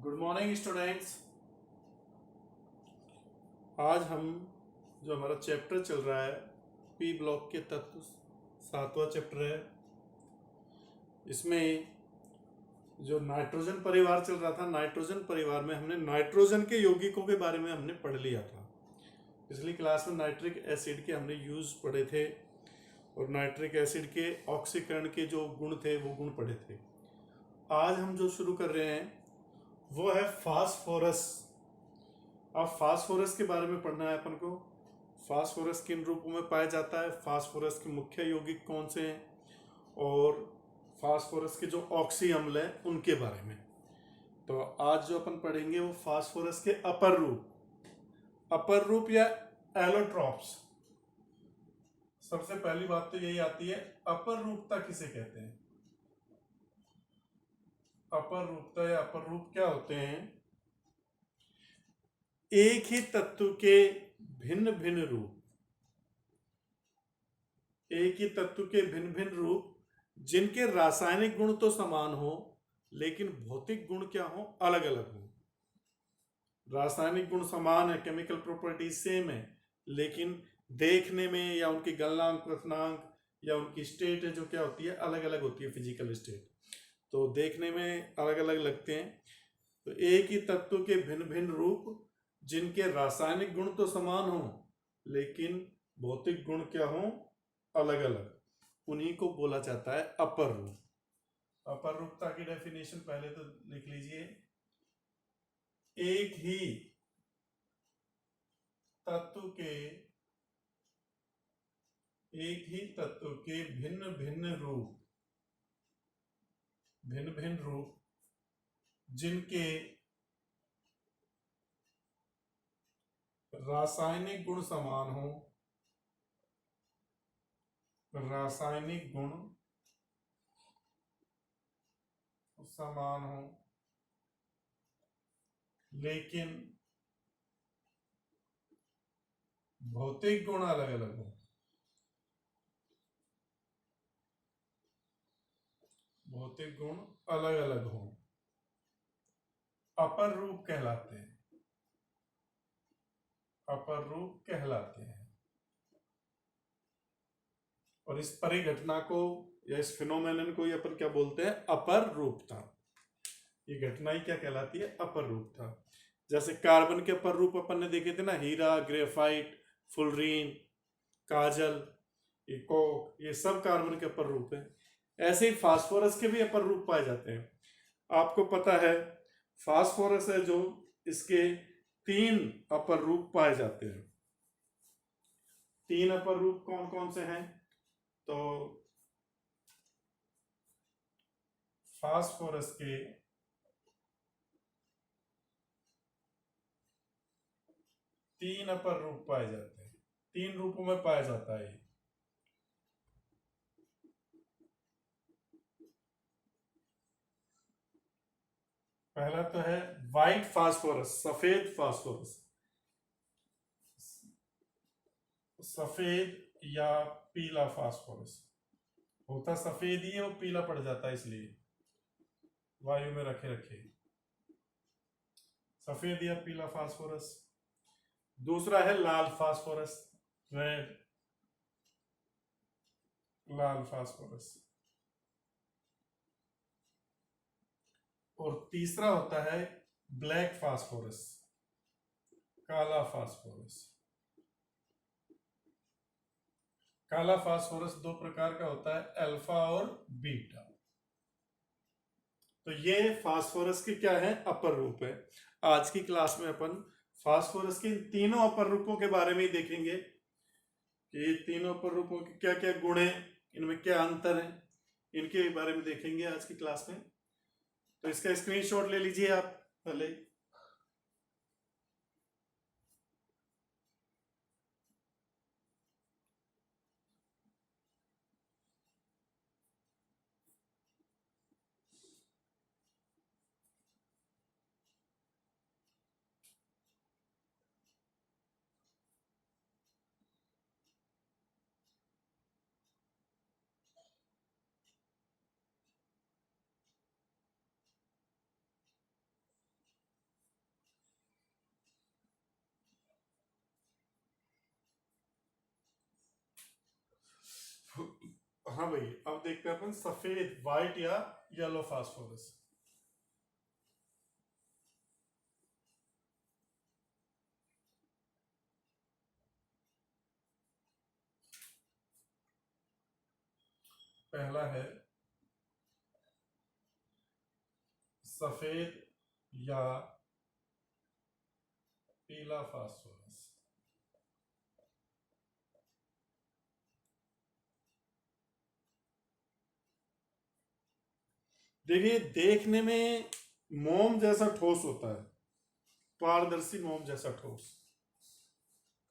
Good morning students. आज हम जो हमारा चैप्टर चल रहा है पी ब्लॉक के तत्व, सातवां चैप्टर है। इसमें जो नाइट्रोजन परिवार चल रहा था, नाइट्रोजन परिवार में हमने नाइट्रोजन के यौगिकों के बारे में हमने पढ़ लिया था। पिछली क्लास में नाइट्रिक एसिड के हमने यूज पढ़े थे और नाइट्रिक एसिड के ऑक्सीकरण के जो गुण थे वो गुण पढ़े थे। आज हम जो शुरू कर रहे हैं वो है फास्फोरस। अब फास्फोरस के बारे में पढ़ना है अपन को। फास्फोरस किन रूपों में पाया जाता है, फास्फोरस के मुख्य यौगिक कौन से हैं और फास्फोरस के जो ऑक्सी अम्ल हैं उनके बारे में। तो आज जो अपन पढ़ेंगे वो फास्फोरस के अपर रूप या एलोट्रॉप्स। सबसे पहली बात तो यही आती है, अपर रूपता किसे कहते हैं। अपर रूपता या अपर रूप क्या होते हैं? एक ही तत्व के भिन्न भिन्न रूप, एक ही तत्व के भिन्न भिन्न रूप जिनके रासायनिक गुण तो समान हो लेकिन भौतिक गुण क्या हो, अलग अलग हो। रासायनिक गुण समान है, केमिकल प्रॉपर्टीज सेम है, लेकिन देखने में या उनकी गलनांक क्वथनांक या उनकी स्टेट है जो क्या होती है, अलग अलग होती है। फिजिकल स्टेट तो देखने में अलग अलग लगते हैं। तो एक ही तत्व के भिन्न भिन्न रूप जिनके रासायनिक गुण तो समान हो लेकिन भौतिक गुण क्या हो, अलग अलग, उन्हीं को बोला जाता है अपर रूप। अपर रूपता की डेफिनेशन पहले तो लिख लीजिए। एक ही तत्व के भिन्न भिन्न रूप जिनके रासायनिक गुण समान हो, रासायनिक गुण समान हो लेकिन भौतिक गुण अलग अलग हो, भौतिक गुण अलग अलग हो, अपर रूप कहलाते हैं। अपर रूप कहलाते हैं। और इस परिघटना को या इस फिनोमेनन को अपन क्या बोलते हैं, अपर रूपता। ये घटना ही क्या कहलाती है, अपर रूपता। जैसे कार्बन के अपर रूप अपन ने देखे थे ना, हीरा, ग्रेफाइट, फुलरीन, काजल, ये कोक, ये सब कार्बन के अपर रूप है। ऐसे ही फास्फोरस के भी अपर रूप पाए जाते हैं। आपको पता है फास्फोरस है जो, इसके 3 अपर रूप पाए जाते हैं। 3 अपर रूप कौन कौन से हैं? तो फास्फोरस के 3 अपर रूप पाए जाते हैं। 3 रूपों में पाया जाता है। पहला तो है व्हाइट फास्फोरस, सफेद फास्फोरस। सफेद या पीला फास्फोरस होता सफेद ही है, वो पीला पड़ जाता है इसलिए वायु में रखे रखे। सफेद या पीला फास्फोरस। दूसरा है लाल फास्फोरस, रेड, लाल फास्फोरस। और तीसरा होता है ब्लैक फास्फोरस, काला फास्फोरस। काला फास्फोरस 2 प्रकार का होता है, अल्फा और बीटा। तो ये फास्फोरस के क्या है, अपर रूप है। आज की क्लास में अपन फास्फोरस के इन तीनों अपर रूपों के बारे में ही देखेंगे कि ये तीनों अपर रूपों के क्या क्या गुण हैं, इनमें क्या अंतर है, इनके बारे में देखेंगे आज की क्लास में। तो इसका स्क्रीनशॉट ले लीजिए आप पहले। हाँ भाई, अब देखते हैं अपन सफेद, व्हाइट या येलो फास्फोरस। पहला है सफेद या पीला फास्फोरस। देखिए, देखने में मोम जैसा ठोस होता है, पारदर्शी मोम जैसा ठोस।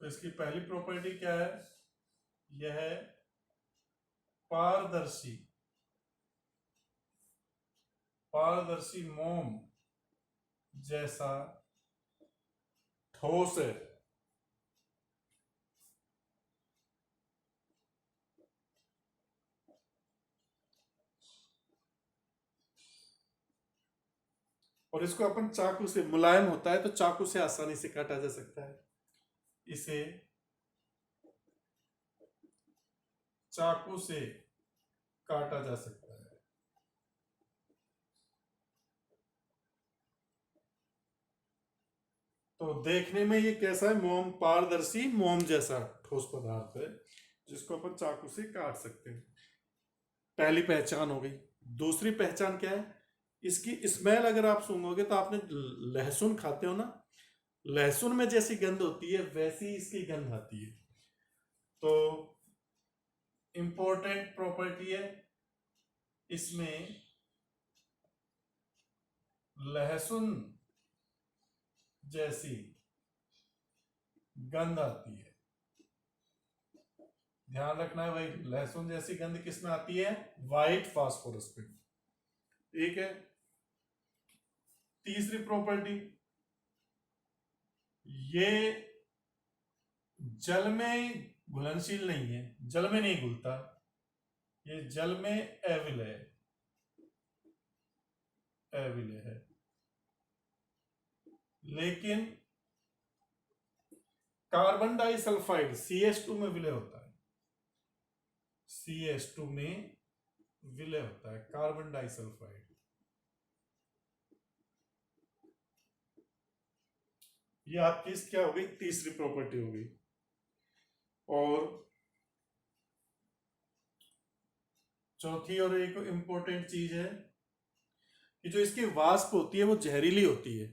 तो इसकी पहली प्रॉपर्टी क्या है? यह है पारदर्शी, पारदर्शी मोम जैसा ठोस है। और इसको अपन चाकू से, मुलायम होता है तो चाकू से आसानी से काटा जा सकता है। इसे चाकू से काटा जा सकता है। तो देखने में ये कैसा है? मोम, पारदर्शी मोम जैसा ठोस पदार्थ है जिसको अपन चाकू से काट सकते हैं। पहली पहचान हो गई। दूसरी पहचान क्या है? इसकी स्मेल अगर आप सूंघोगे तो आपने लहसुन खाते हो ना, लहसुन में जैसी गंध होती है वैसी इसकी गंध आती है। तो इंपॉर्टेंट प्रॉपर्टी है इसमें लहसुन जैसी गंध आती है। ध्यान रखना है भाई, लहसुन जैसी गंध किस में आती है? व्हाइट फास्फोरस पे। ठीक है। तीसरी प्रॉपर्टी, ये जल में घुलनशील नहीं है, जल में नहीं घुलता, ये जल में अविलय अविलय है। लेकिन कार्बन डाइसल्फाइड CH2 में विलय होता है, CH2 में विलय होता है कार्बन डाइसल्फाइड। ये आपकी क्या हो गई? तीसरी प्रॉपर्टी हो गई। और चौथी और एक इंपॉर्टेंट चीज है कि जो इसकी वाष्प होती है वो जहरीली होती है,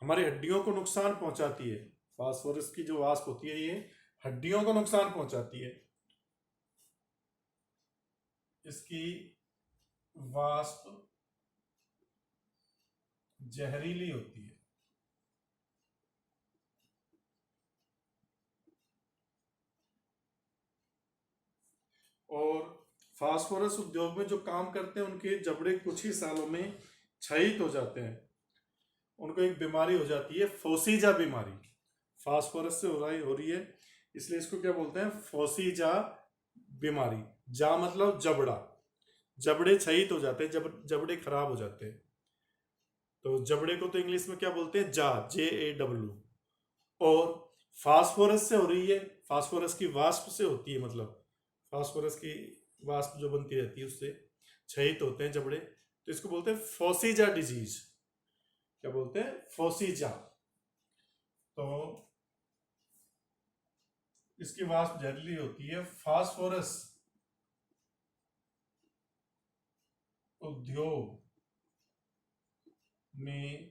हमारी हड्डियों को नुकसान पहुंचाती है। फास्फोरस की जो वाष्प होती है ये हड्डियों को नुकसान पहुंचाती है। इसकी वाष्प जहरीली होती है। और फास्फोरस उद्योग में जो काम करते हैं उनके जबड़े कुछ ही सालों में क्षयित हो जाते हैं। उनको एक बीमारी हो जाती है, फोसीजा बीमारी। फास्फोरस से हो रही है, इसलिए इसको क्या बोलते हैं? फोसीजा बीमारी। जा मतलब जबड़ा, जबड़े क्षयित हो जाते हैं, जबड़े खराब हो जाते हैं। तो जबड़े को तो इंग्लिश में क्या बोलते हैं? जा, JAW। और फास्फोरस से हो रही है, फास्फोरस की वाष्प से होती है, मतलब फास्फोरस की वाष्प जो बनती रहती है उससे क्षयित होते हैं जबड़े, तो इसको बोलते हैं फोसीजा डिजीज। क्या बोलते हैं? फोसीजा। तो इसकी वाष्प जहरीली होती है। फास्फोरस उद्योग में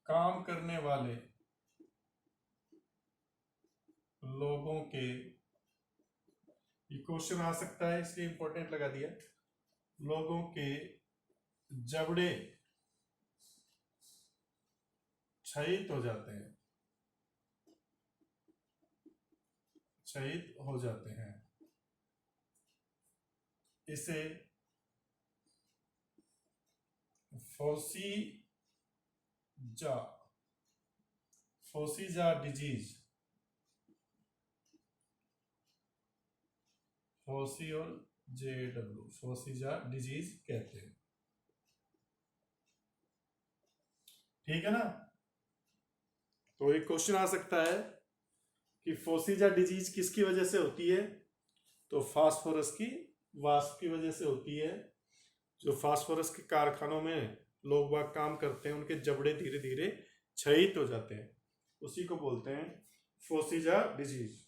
काम करने वाले लोगों के, ये क्वेश्चन आ सकता है इसलिए इंपॉर्टेंट लगा दिया, लोगों के जबड़े क्षयित हो जाते हैं, क्षयित हो जाते हैं। इसे फोसीजा, फोसीजा डिजीज, फोसी और JAW, फोसीजा डिजीज कहते हैं। ठीक है ना? तो एक क्वेश्चन आ सकता है कि फोसीजा डिजीज किसकी वजह से होती है? तो फास्फोरस की वाष्प की वजह से होती है। जो फास्फोरस के कारखानों में लोग बाग काम करते हैं उनके जबड़े धीरे धीरे क्षयित हो जाते हैं, उसी को बोलते हैं फोसीजा डिजीज।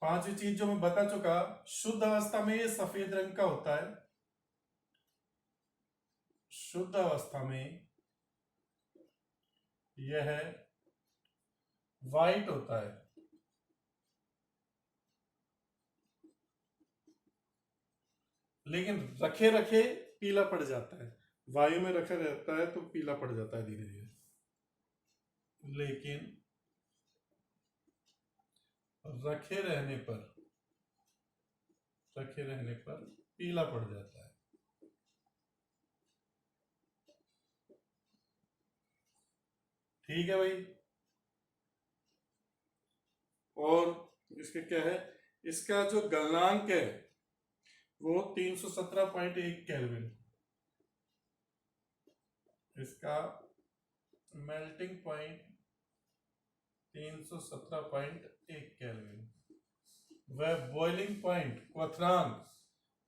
पांचवी चीज जो मैं बता चुका, शुद्ध अवस्था में ये सफेद रंग का होता है, शुद्ध अवस्था में यह वाइट होता है, लेकिन रखे रखे पीला पड़ जाता है। वायु में रखा रहता है तो पीला पड़ जाता है धीरे धीरे, लेकिन रखे रहने पर पीला पड़ जाता है। ठीक है भाई। और इसके क्या है, इसका जो गलनांक है वो 317.1 केल्विन, इसका मेल्टिंग पॉइंट 317.1 केल्विन, वह बॉइलिंग पॉइंट क्वथनांक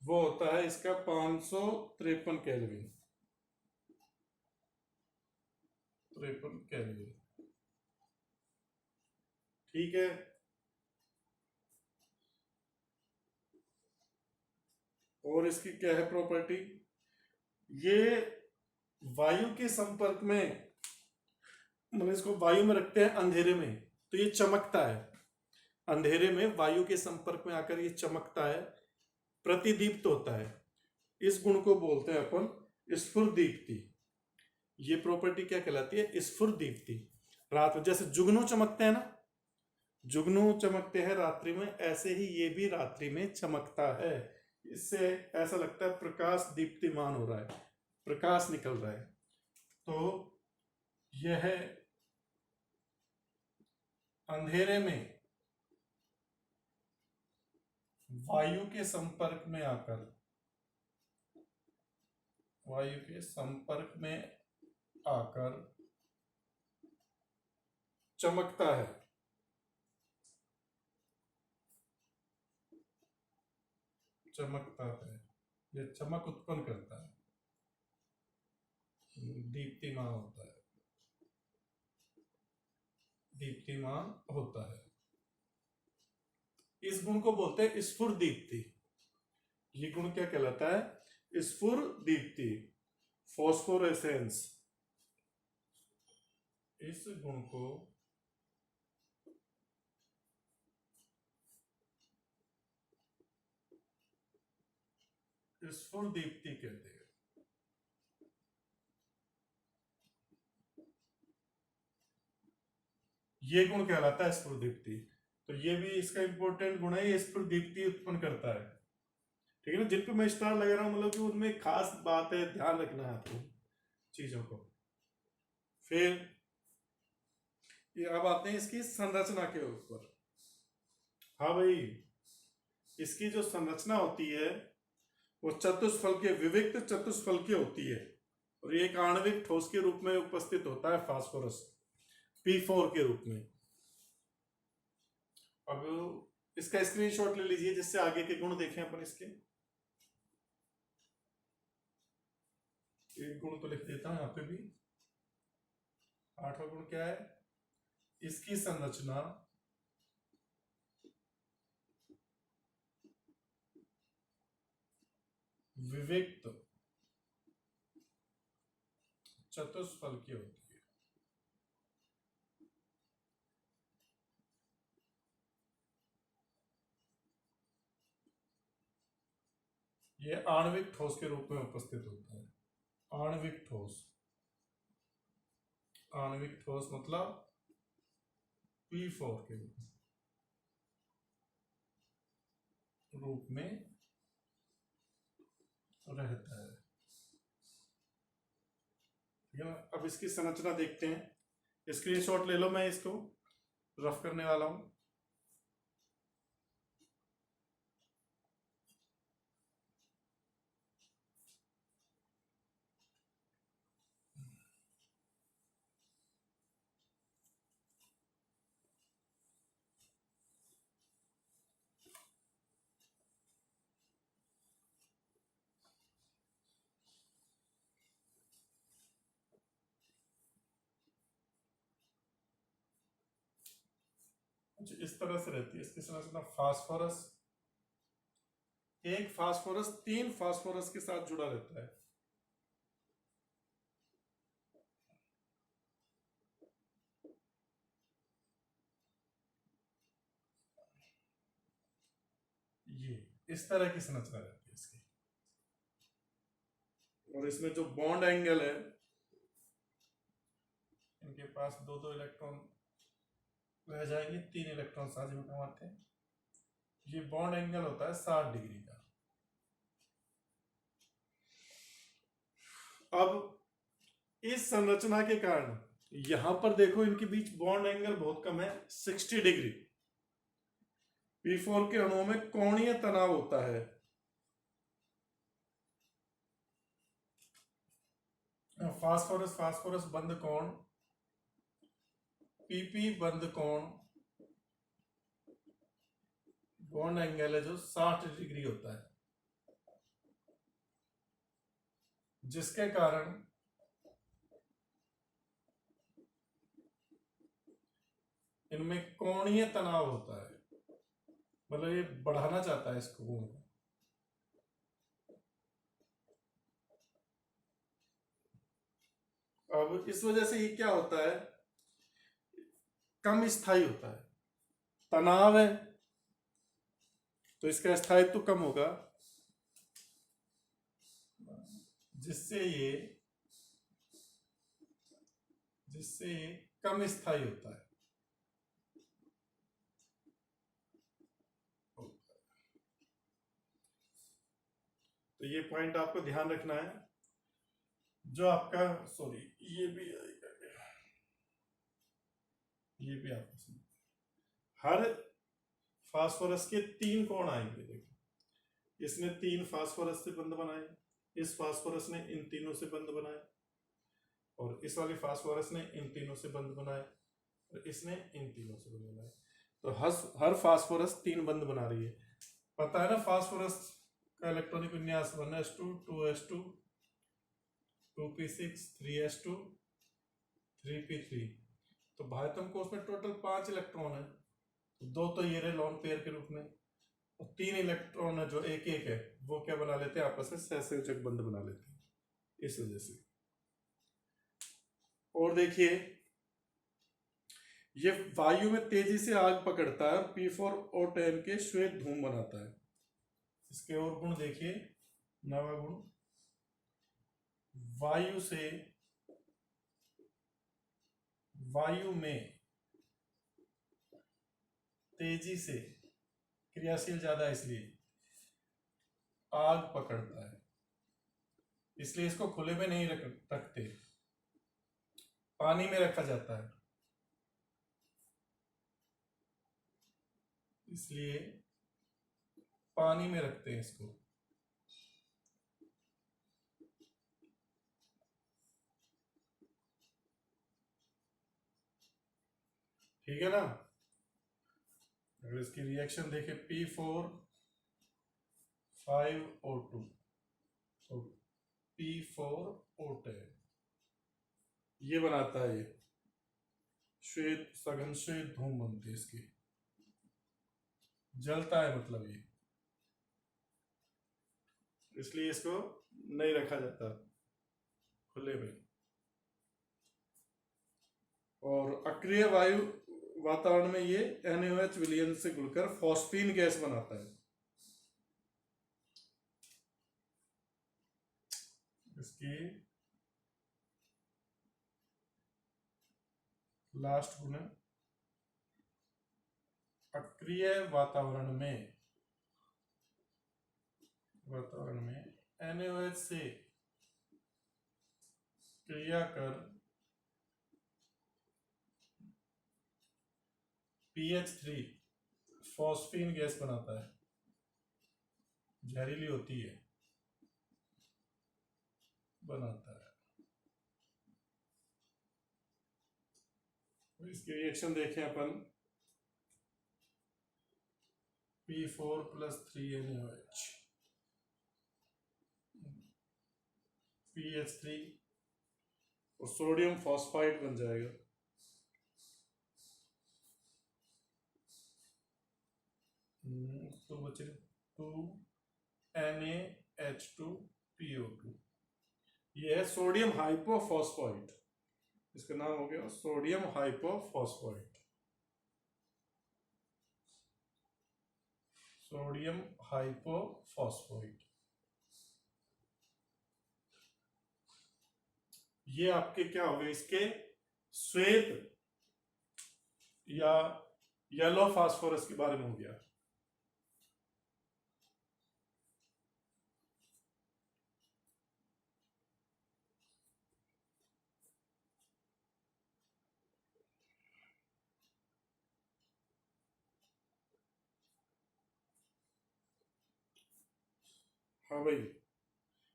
वो होता है इसका 553 केल्विन, 53 केल्विन। ठीक है। और इसकी क्या है प्रॉपर्टी, ये वायु के संपर्क में, मतलब इसको वायु में रखते हैं अंधेरे में तो ये चमकता है, अंधेरे में वायु के संपर्क में आकर ये चमकता है, प्रतिदीप्त होता है। इस गुण को बोलते हैं अपन स्फुरदीप्ति। ये प्रॉपर्टी क्या कहलाती है, स्फुरदीप्ति। रात में जैसे जुगनू चमकते हैं ना, जुगनू चमकते हैं रात्रि में, ऐसे ही ये भी रात्रि में चमकता है। इससे ऐसा लगता है प्रकाश दीप्तिमान हो रहा है, प्रकाश निकल रहा है। तो यह अंधेरे में वायु के संपर्क में आकर, वायु के संपर्क में आकर चमकता है, चमकता है, ये चमक उत्पन्न करता है, दीप्तिमान होता है, दीप्तिमान होता है। इस गुण को बोलते हैं स्फुरदीप्ति। ये गुण क्या कहलाता है, स्फुरदीप्ति, फॉस्फोरेसेंस। इस गुण को स्फुरदीप्ति कहते हैं। ये गुण कहलाता है स्फुरदीप्ति। तो ये भी इसका इंपॉर्टेंट गुण है, ये स्फुरदीप्ति उत्पन्न करता है। ठीक है ना, जिन पे मैं स्टार लगा रहा हूं मतलब कि उनमें खास बात है, ध्यान रखना है आपको चीजों को। फिर ये अब आते हैं इसकी संरचना के ऊपर। हाँ भाई, इसकी जो संरचना होती है वो चतुष्फलकीय, विविक्त चतुष्फलकीय होती है, और ये एक आणविक ठोस के रूप में उपस्थित होता है फास्फोरस, P4 के रूप में। अब इसका स्क्रीनशॉट ले लीजिए जिससे आगे के गुण देखें अपन इसके। एक गुण तो लिख देता हूं यहां पे भी। 8वां गुण क्या है, इसकी संरचना विविक्त चतुष्फलकीय होती है। ये आणविक ठोस के रूप में उपस्थित होता है, आणविक ठोस। आणविक ठोस मतलब P4 के रूप में रहता है। अब इसकी संरचना देखते हैं, स्क्रीनशॉट ले लो, मैं इसको रफ करने वाला हूं। कुछ इस तरह से रहती है इसकी संरचना। फास्फोरस, एक फास्फोरस 3 फास्फोरस के साथ जुड़ा रहता है। ये इस तरह की संरचना रहती है इसकी। और इसमें जो बॉन्ड एंगल है, इनके पास 2-2 इलेक्ट्रॉन रह जाएंगे, 3 इलेक्ट्रॉन साझे में कमाते हैं। ये बॉन्ड एंगल होता है 60 डिग्री का। अब इस संरचना के कारण यहां पर देखो इनके बीच बॉन्ड एंगल बहुत कम है, 60 डिग्री। P4 के अणुओं में कोणीय तनाव होता है। फास्फोरस फास्फोरस बंध कोण, PP बंध कोण, बॉन्ड एंगल है जो 60 डिग्री होता है, जिसके कारण इनमें कोणीय तनाव होता है। मतलब ये बढ़ाना चाहता है इसको गुण को। अब इस वजह से ये क्या होता है, कम स्थायी होता है। तनाव है तो इसका स्थायित्व तो कम होगा, जिससे ये कम स्थायी होता है। तो ये पॉइंट आपको ध्यान रखना है। जो आपका सॉरी ये भी आपको सुन, हर फास्फोरस के 3 कोण आएंगे। देखो इसने 3 फास्फोरस से बंध बनाए, इस फास्फोरस ने इन तीनों से बंध बनाए, और इस वाली फास्फोरस ने इन तीनों से बंध बनाए, और इसने इन तीनों से बंध बनाए। तो हर फास्फोरस 3 बंध बना रही है। पता है ना फास्फोरस का इलेक्ट्रॉनिक विन्यास 1s2 2s2 2p6 3s2 3p3। तो भाइटम कोष में टोटल 5 इलेक्ट्रॉन है, तो 2 तो ये रहे लॉन पेयर के रूप में, और 3 इलेक्ट्रॉन है जो एक एक है, वो क्या बना लेते हैं, आपस में सहसंयोजक बंध बना लेते हैं इस वजह से। और देखिए ये वायु में तेजी से आग पकड़ता है और P4O10 के श्वेत धूम बनाता है। इसके और गुण देखिए, नवा गुण, वायु में तेजी से क्रियाशील ज्यादा है, इसलिए आग पकड़ता है। इसलिए इसको खुले में नहीं रखते, पानी में रखा जाता है। इसलिए पानी में रखते हैं इसको। ठीक है ना। अगर इसकी रिएक्शन देखें P4 5O2 तो P4O10 ये बनाता है, ये श्वेत सघन श्वेत धूम बनती है इसकी, जलता है मतलब ये, इसलिए इसको नहीं रखा जाता खुले में। और अक्रिय वायु वातावरण में ये NaOH विलयन से घुलकर फॉस्फीन गैस बनाता है। इसकी लास्ट गुण है, अक्रिय वातावरण में NaOH से क्रिया कर PH3 फॉस्फीन गैस बनाता है, जहरीली होती है, बनाता है। तो इसकी रिएक्शन देखें अपन, P4 + 3NaOH PH3 और सोडियम फॉस्फाइड बन जाएगा। तो बचे 2NaH2PO2। ये है सोडियम हाइपोफॉस्फोइट, इसका नाम हो गया सोडियम हाइपोफॉस्फोइट। सोडियम हाइपोफॉस्फोइट ये आपके क्या हो गए, इसके श्वेत या येलो फास्फोरस के बारे में हो गया। हाँ भाई,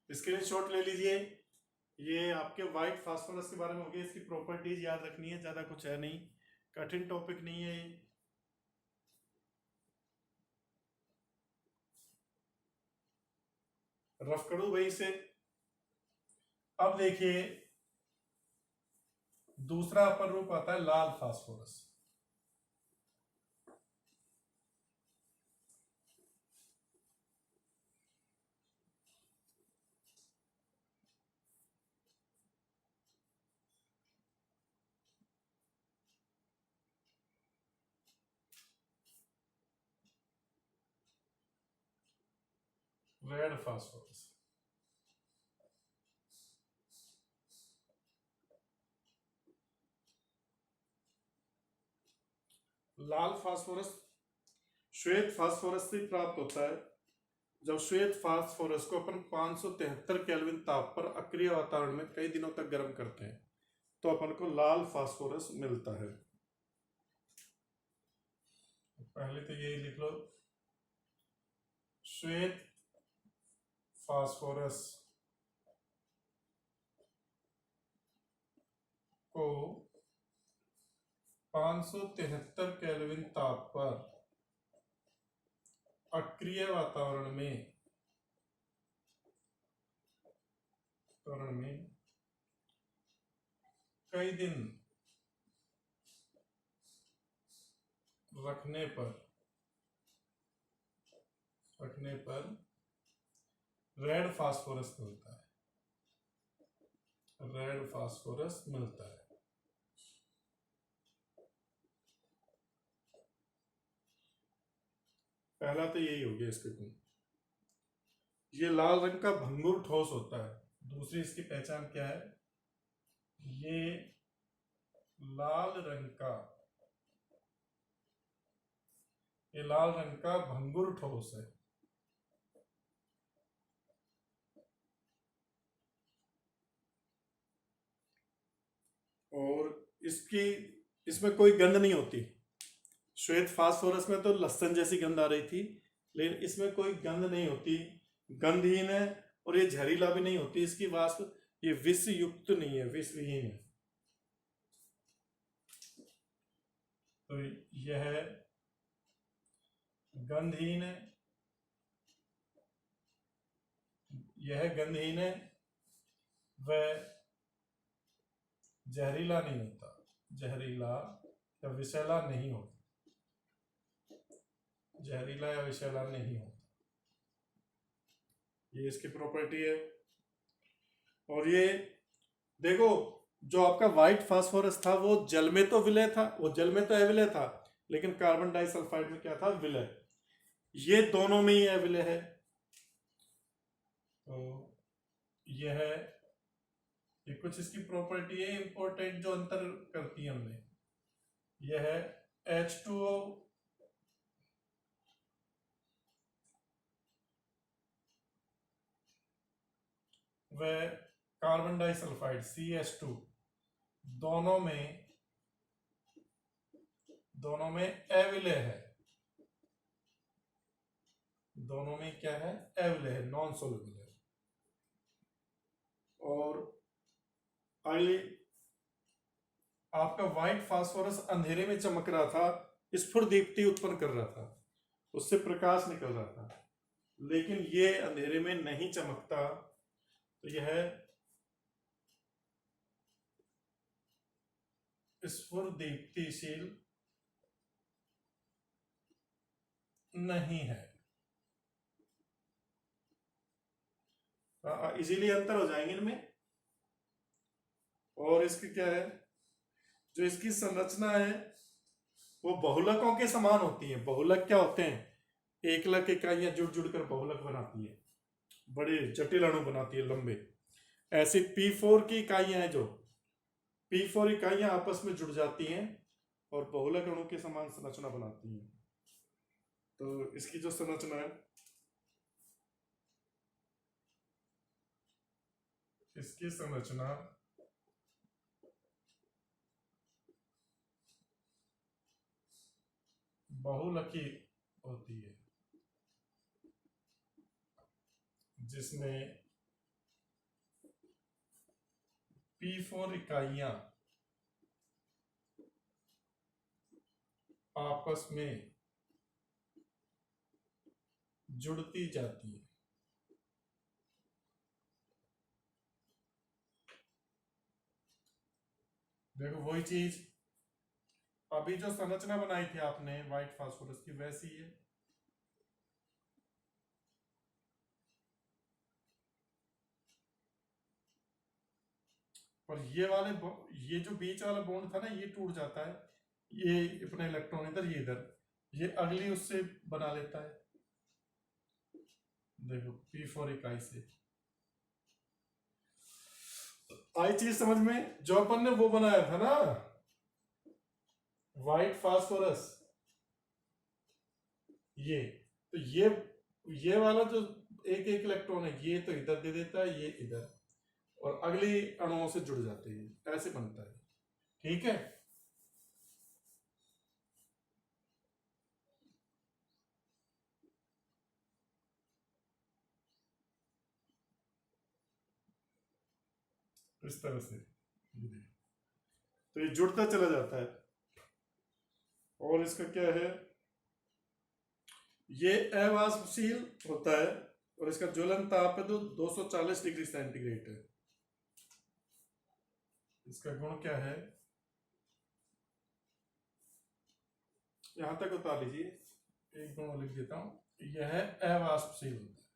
स्क्रीनशॉट ले लीजिए। ये आपके व्हाइट फास्फोरस के बारे में हो गया, इसकी प्रॉपर्टीज याद रखनी है, ज्यादा कुछ है नहीं, कठिन टॉपिक नहीं है ये। रफ करूं भाई इसे। अब देखिए दूसरा अपर रूप आता है लाल फास्फोरस। Red phosphorus. लाल फास्फोरस श्वेत फास्फोरस से प्राप्त होता है। जब श्वेत फास्फोरस को अपन 573 केल्विन ताप पर अक्रिय वातावरण में कई दिनों तक गर्म करते हैं तो अपन को लाल फास्फोरस मिलता है। पहले तो यही लिख लो, श्वेत फास्फोरस को 573 केल्विन ताप पर अक्रिय वातावरण में कई दिन रखने पर रेड फास्फोरस मिलता है। रेड फास्फोरस मिलता है। पहला तो यही हो गया इसके गुण। ये लाल रंग का भंगुर ठोस होता है। दूसरी इसकी पहचान क्या है, ये लाल रंग का भंगुर ठोस है। और इसमें कोई गंध नहीं होती। श्वेत फास्फोरस में तो लहसुन जैसी गंध आ रही थी, लेकिन इसमें कोई गंध नहीं होती, गंधहीन है। और ये जहरीला भी नहीं होती, इसकी वाष्प ये विष युक्त नहीं है, विषविहीन है। तो यह गंधहीन है, वह जहरीला नहीं होता, जहरीला या विषैला नहीं होता, जहरीला या विषैला नहीं होता। ये इसकी प्रॉपर्टी है। और ये देखो, जो आपका व्हाइट फास्फोरस था वो जल में तो विलय था, वो जल में तो अविलय था, लेकिन कार्बन डाइसल्फाइड में क्या था, विलय। ये दोनों में ही अविलय है। तो यह ये कुछ इसकी प्रॉपर्टी है इंपॉर्टेंट जो अंतर करती है हमने। यह है H2O, वह कार्बन डाइसल्फाइड CH2, दोनों में अविलय है। दोनों में क्या है, अविलय है, नॉन सोल्युबल है। और अगली, आपका व्हाइट फास्फोरस अंधेरे में चमक रहा था, स्फुर दीप्ति उत्पन्न कर रहा था, उससे प्रकाश निकल रहा था, लेकिन ये अंधेरे में नहीं चमकता। तो यह स्फुर दीप्तिशील नहीं है। इजीली अंतर हो जाएंगे इनमें। और इसकी क्या है, जो इसकी संरचना है वो बहुलकों के समान होती है। बहुलक क्या होते हैं, एकलक इकाइयां जुड़ जुड़ कर बहुलक बनाती है, बड़े जटिल अणु बनाती है लंबे। ऐसी P4 की इकाइयां हैं, जो P4 इकाइयां आपस में जुड़ जाती हैं और बहुलक अणु के समान संरचना बनाती हैं। तो इसकी जो संरचना है, इसकी संरचना बहुलकी होती है, जिसमें P4 इकाइयां आपस में जुड़ती जाती है। देखो वही चीज अभी जो संरचना बनाई थी आपने व्हाइट फास्फोरस की, वैसी है। पर ये जो बीच वाला बॉन्ड था ना, ये टूट जाता है, ये अपने इलेक्ट्रॉन इधर, ये इधर, ये अगली उससे बना लेता है। देखो P4 इकाई से आई चीज समझ में, जो अपन ने वो बनाया था ना व्हाइट फास्फोरस, ये तो ये वाला जो एक एक इलेक्ट्रॉन है, ये तो इधर दे देता है, ये इधर, और अगली अणुओं से जुड़ जाते हैं, ऐसे बनता है। ठीक है, इस तरह से तो ये जुड़ता चला जाता है। और इसका क्या है, ये अवाष्पशील होता है और इसका ज्वलन ताप है तो 240 डिग्री सेंटीग्रेड है। इसका गुण क्या है, यहां तक बता लीजिए, एक गुण लिख देता हूं, यह है अवाष्पशील होता है,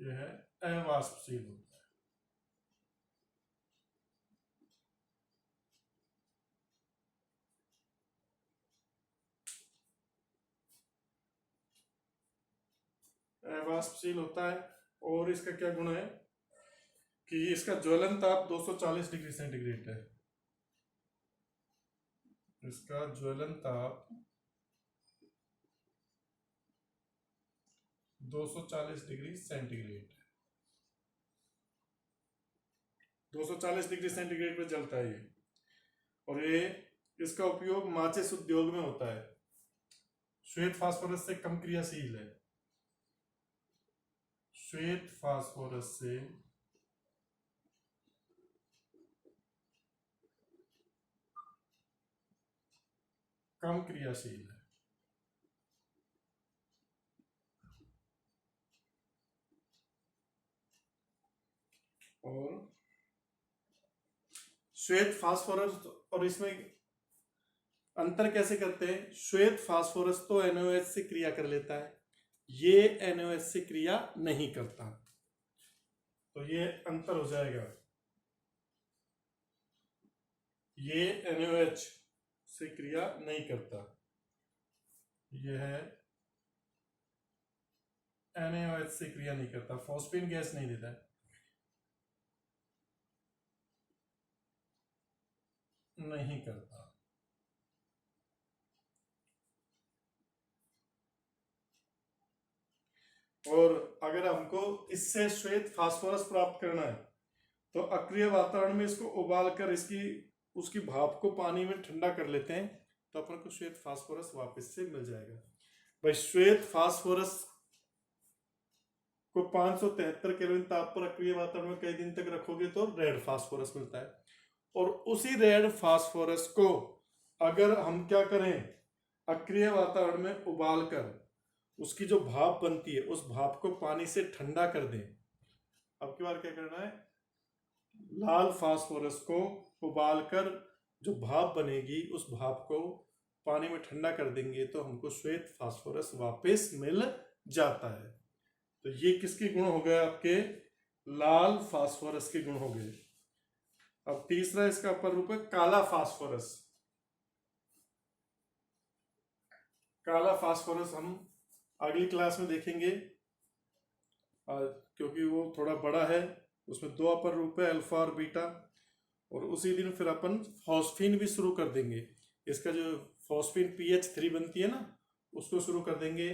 यह है अवाष्पशील होता है। अवाष्पशील होता है। और इसका क्या गुण है कि इसका ज्वलन ताप 240 डिग्री सेंटीग्रेड है। इसका ज्वलन ताप 240 डिग्री सेंटीग्रेड, 240 डिग्री सेंटीग्रेड पे जलता है ये। और ये इसका उपयोग माचिस उद्योग में होता है। श्वेत फास्फोरस से कम क्रियाशील है, श्वेत फास्फोरस से कम क्रियाशील है। और श्वेत फास्फोरस, और इसमें अंतर कैसे करते हैं, श्वेत फास्फोरस तो NaOH से क्रिया कर लेता है, ये NaOH से क्रिया नहीं करता, तो ये अंतर हो जाएगा। ये NaOH से क्रिया नहीं करता, यह है NaOH से क्रिया नहीं करता, फॉस्फीन गैस नहीं देता है, नहीं करता। और अगर हमको इससे श्वेत फास्फोरस प्राप्त करना है तो अक्रिय वातावरण में इसको उबाल कर इसकी उसकी भाप को पानी में ठंडा कर लेते हैं, तो अपन को श्वेत फास्फोरस वापस से मिल जाएगा। भाई श्वेत फास्फोरस को 573 केल्विन ताप पर अक्रिय वातावरण में कई दिन तक रखोगे तो रेड फास्फोरस मिलता है। और उसी रेड फास्फोरस को अगर हम क्या करें, अक्रिय वातावरण में उबाल कर उसकी जो भाप बनती है उस भाप को पानी से ठंडा कर दें। अब की बार क्या करना है, लाल फास्फोरस को उबालकर जो भाप बनेगी उस भाप को पानी में ठंडा कर देंगे तो हमको श्वेत फास्फोरस वापस मिल जाता है। तो ये किसके गुण हो गए? आपके लाल फास्फोरस के गुण हो गए। अब तीसरा इसका अपर रूप है काला फास्फोरस। काला फास्फोरस हम अगली क्लास में देखेंगे, क्योंकि वो थोड़ा बड़ा है। उसमें दो अपर रूप है, अल्फा और बीटा। और उसी दिन फिर अपन फॉस्फीन भी शुरू कर देंगे। इसका जो फॉस्फीन pH 3 बनती है ना, उसको शुरू कर देंगे।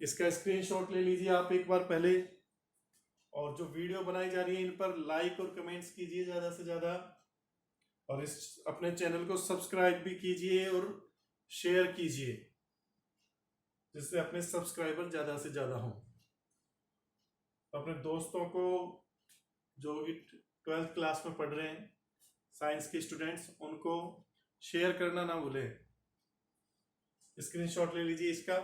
इसका स्क्रीनशॉट ले लीजिए आप एक बार पहले, और जो वीडियो बनाई जा रही है इन पर लाइक और कमेंट्स कीजिए ज़्यादा से ज़्यादा, और इस अपने चैनल को सब्सक्राइब भी कीजिए और शेयर कीजिए, जिससे अपने सब्सक्राइबर ज़्यादा से ज़्यादा हों। अपने दोस्तों को जो भी 12th क्लास में पढ़ रहे हैं, साइंस के स्टूडेंट्स, उनको शेयर करना ना भूलें। स्क्रीनशॉट ले लीजिए इसका।